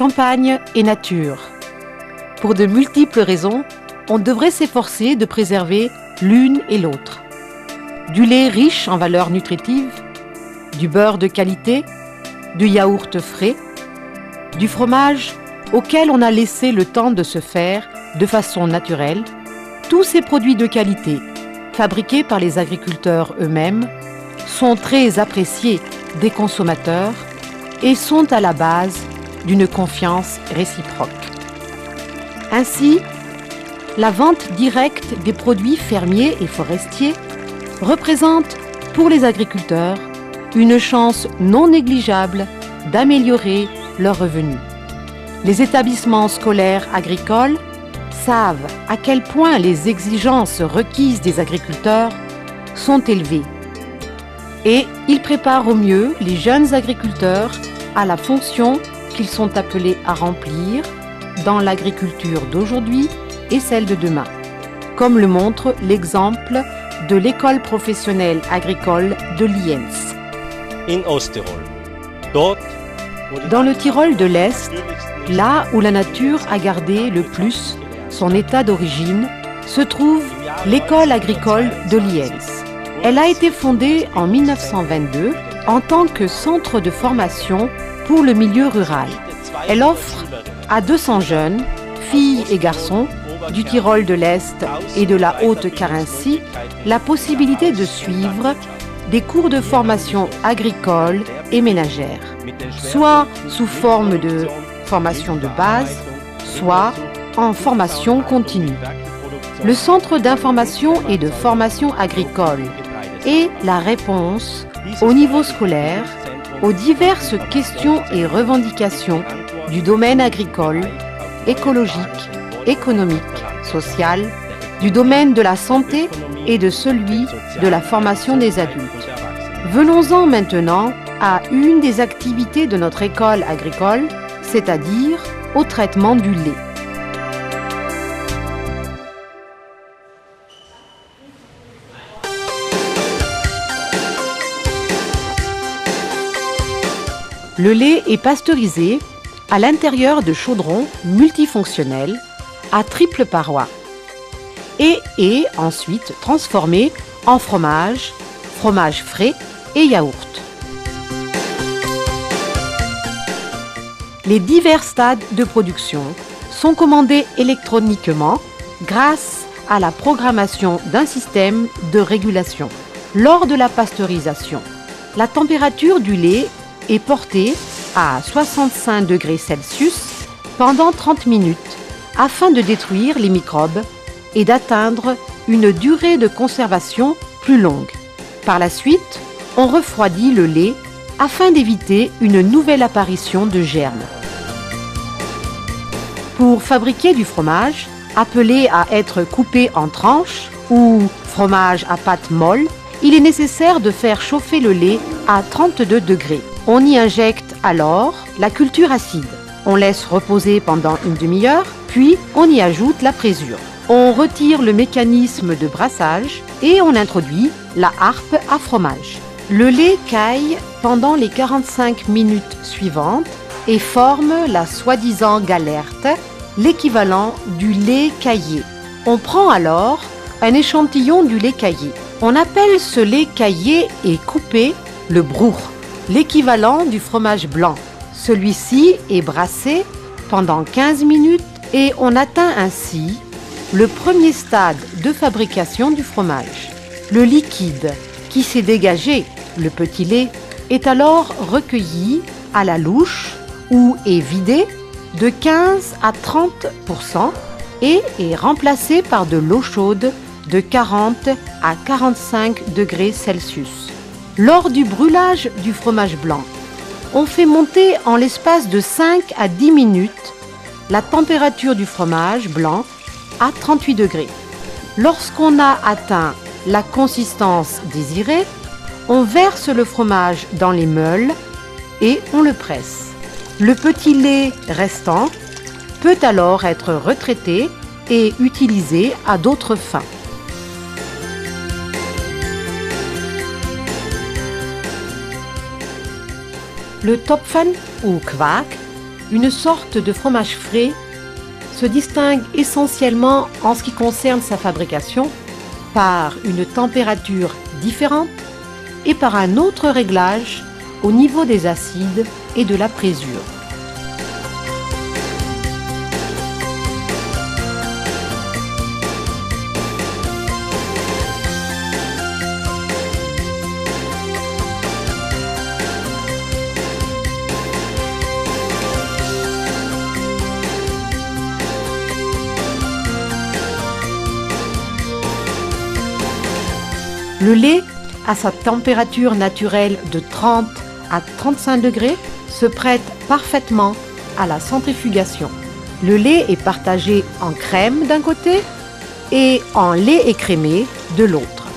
campagne et nature. Pour de multiples raisons, on devrait s'efforcer de préserver l'une et l'autre. Du lait riche en valeurs nutritives, du beurre de qualité, du yaourt frais, du fromage auquel on a laissé le temps de se faire de façon naturelle, tous ces produits de qualité, fabriqués par les agriculteurs eux-mêmes, sont très appréciés des consommateurs et sont à la base d'une confiance réciproque. Ainsi, la vente directe des produits fermiers et forestiers représente pour les agriculteurs une chance non négligeable d'améliorer leurs revenus. Les établissements scolaires agricoles savent à quel point les exigences requises des agriculteurs sont élevées et ils préparent au mieux les jeunes agriculteurs à la fonction qu'ils sont appelés à remplir dans l'agriculture d'aujourd'hui et celle de demain, comme le montre l'exemple de l'école professionnelle agricole de Lienz. Dans le Tyrol de l'Est, là où la nature a gardé le plus son état d'origine, se trouve l'école agricole de Lienz. Elle a été fondée en 1922 en tant que centre de formation pour le milieu rural. Elle offre à 200 jeunes, filles et garçons, du Tyrol de l'Est et de la Haute-Carinthie, la possibilité de suivre des cours de formation agricole et ménagère, soit sous forme de formation de base, soit en formation continue. Le Centre d'information et de formation agricole est la réponse au niveau scolaire aux diverses questions et revendications du domaine agricole, écologique, économique, social, du domaine de la santé et de celui de la formation des adultes. Venons-en maintenant à une des activités de notre école agricole, c'est-à-dire au traitement du lait. Le lait est pasteurisé à l'intérieur de chaudrons multifonctionnels à triple paroi et est ensuite transformé en fromage, fromage frais et yaourt. Les divers stades de production sont commandés électroniquement grâce à la programmation d'un système de régulation. Lors de la pasteurisation, la température du lait est portée à 65 degrés Celsius pendant 30 minutes afin de détruire les microbes et d'atteindre une durée de conservation plus longue. Par la suite, on refroidit le lait afin d'éviter une nouvelle apparition de germes. Pour fabriquer du fromage, appelé à être coupé en tranches ou fromage à pâte molle, il est nécessaire de faire chauffer le lait à 32 degrés. On y injecte alors la culture acide. On laisse reposer pendant une demi-heure, puis on y ajoute la présure. On retire le mécanisme de brassage et on introduit la harpe à fromage. Le lait caille pendant les 45 minutes suivantes et forme la soi-disant galerte, l'équivalent du lait caillé. On prend alors un échantillon du lait caillé. On appelle ce lait caillé et coupé le brour, l'équivalent du fromage blanc. Celui-ci est brassé pendant 15 minutes et on atteint ainsi le premier stade de fabrication du fromage. Le liquide qui s'est dégagé, le petit lait, est alors recueilli à la louche ou est vidé de 15 à 30% et est remplacé par de l'eau chaude de 40 à 45 degrés Celsius. Lors du brûlage du fromage blanc, on fait monter en l'espace de 5 à 10 minutes la température du fromage blanc à 38 degrés. Lorsqu'on a atteint la consistance désirée, on verse le fromage dans les meules et on le presse. Le petit lait restant peut alors être retraité et utilisé à d'autres fins. Le Topfen ou Quark, une sorte de fromage frais, se distingue essentiellement en ce qui concerne sa fabrication par une température différente et par un autre réglage au niveau des acides et de la présure. Le lait, à sa température naturelle de 30 à 35 degrés, se prête parfaitement à la centrifugation. Le lait est partagé en crème d'un côté et en lait écrémé de l'autre.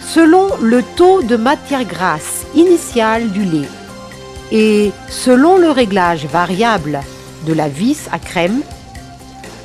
Selon le taux de matière grasse initiale du lait et selon le réglage variable de la vis à crème,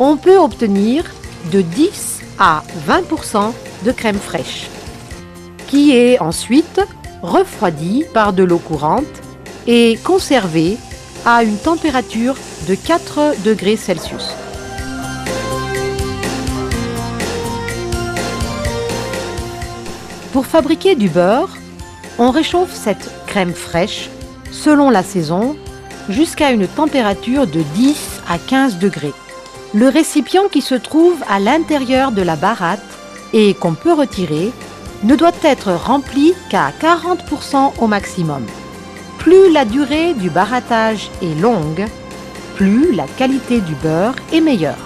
on peut obtenir de 10 à 20% de crème fraîche, qui est ensuite refroidie par de l'eau courante et conservée à une température de 4 degrés Celsius. Pour fabriquer du beurre, on réchauffe cette crème fraîche selon la saison jusqu'à une température de 10 à 15 degrés. Le récipient qui se trouve à l'intérieur de la baratte et qu'on peut retirer ne doit être rempli qu'à 40% au maximum. Plus la durée du barattage est longue, plus la qualité du beurre est meilleure.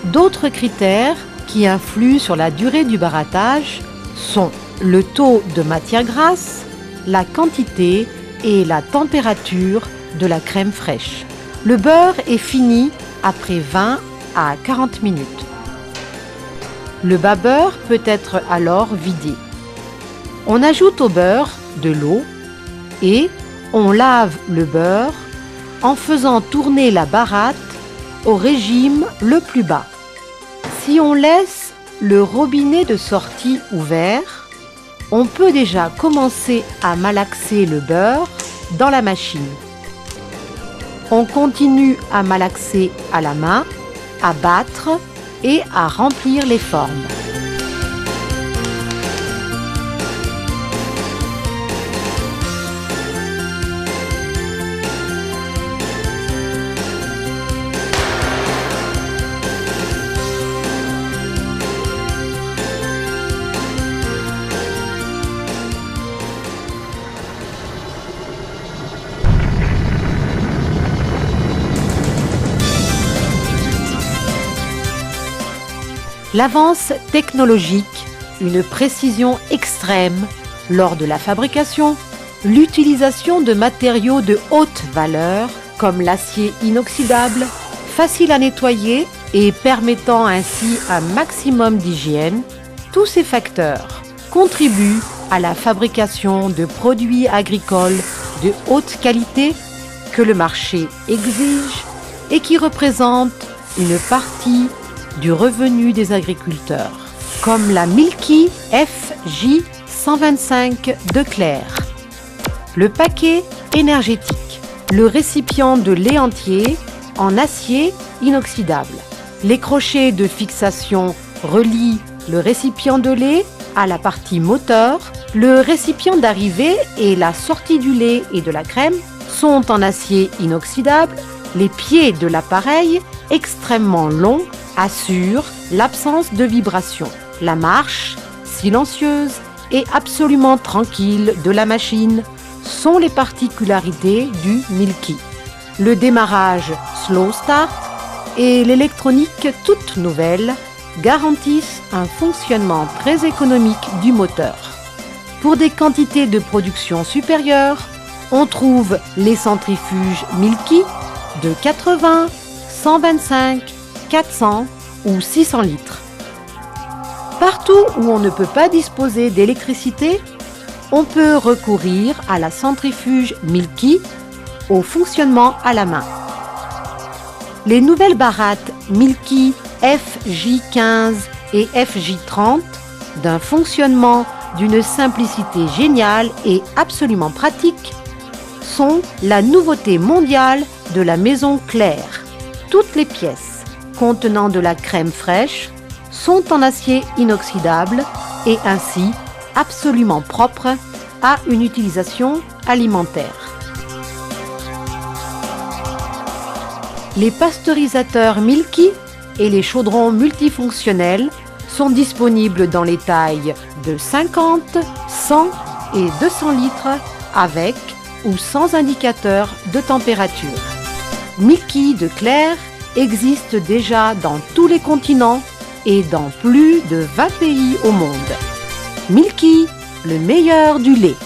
D'autres critères qui influent sur la durée du barattage sont le taux de matière grasse, la quantité et la température de la crème fraîche. Le beurre est fini après 20 à 40 minutes. Le bas-beurre peut être alors vidé. On ajoute au beurre de l'eau et on lave le beurre en faisant tourner la baratte au régime le plus bas. Si on laisse le robinet de sortie ouvert, on peut déjà commencer à malaxer le beurre dans la machine. On continue à malaxer à la main, à battre et à remplir les formes. L'avance technologique, une précision extrême lors de la fabrication, l'utilisation de matériaux de haute valeur comme l'acier inoxydable, facile à nettoyer et permettant ainsi un maximum d'hygiène, tous ces facteurs contribuent à la fabrication de produits agricoles de haute qualité que le marché exige et qui représentent une partie du revenu des agriculteurs, comme la Milky FJ 125 de Clair, le paquet énergétique, le récipient de lait entier en acier inoxydable. Les crochets de fixation relient le récipient de lait à la partie moteur. Le récipient d'arrivée et la sortie du lait et de la crème sont en acier inoxydable. Les pieds de l'appareil, extrêmement longs, assurent l'absence de vibration. La marche, silencieuse et absolument tranquille de la machine sont les particularités du Milky. Le démarrage slow start et l'électronique toute nouvelle garantissent un fonctionnement très économique du moteur. Pour des quantités de production supérieures, on trouve les centrifuges Milky de 80, 125, 400 ou 600 litres. Partout où on ne peut pas disposer d'électricité, on peut recourir à la centrifuge Milky au fonctionnement à la main. Les nouvelles barattes Milky FJ15 et FJ30, d'un fonctionnement d'une simplicité géniale et absolument pratique, sont la nouveauté mondiale de la maison Claire. Toutes les pièces contenant de la crème fraîche sont en acier inoxydable et ainsi absolument propres à une utilisation alimentaire. Les pasteurisateurs Milky et les chaudrons multifonctionnels sont disponibles dans les tailles de 50, 100 et 200 litres avec ou sans indicateur de température. Milky de Claire existe déjà dans tous les continents et dans plus de 20 pays au monde. Milky, le meilleur du lait.